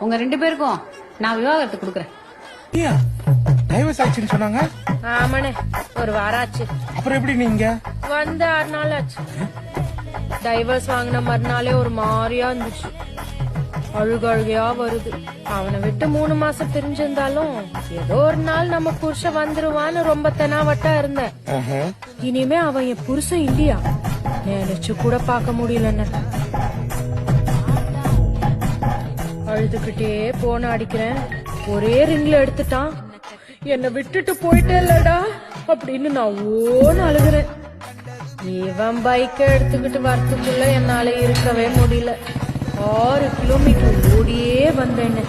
உங்க 2 பேருக்கும் நான் விவாகரத்து கொடுக்கறேன். டைவர்ஸ் ஆச்சுன்னு சொன்னாங்க. ஆமாண்ணே, ஒரு வாரம் ஆச்சு. அப்புறம் எப்படி நீங்க வந்து 6 நாள் ஆச்சு. டைவர்ஸ் வாங்கின மறுநாளே ஒரு மாதிரியா இருந்துச்சு. அழுகையா வருது. அவனை விட்டு 3 மாசம் பிரிஞ்சிருந்தாலும் ஏதோ ஒரு நாள் நம்ம புருஷன் வந்துருவான்னு ரொம்ப தெனாவட்டா இருந்தேன். இனிமே அவன் என் புருஷன் இல்லையா நினைச்சு கூட பார்க்க முடியலன்னு அழுதுகிட்டே போன அடிக்கிறேன். ஒரே ரிங்ல எடுத்துட்டான். என்னை விட்டுட்டு போயிட்டே இல்லடா அப்படின்னு நான் ஓன்னு அழுகுறேன். இவன் பைக்க எடுத்துக்கிட்டு வரத்துக்குள்ள என்னால இருக்கவே முடியல. 6 கிலோமீட்டர் ஓடியே வந்தேன்னு.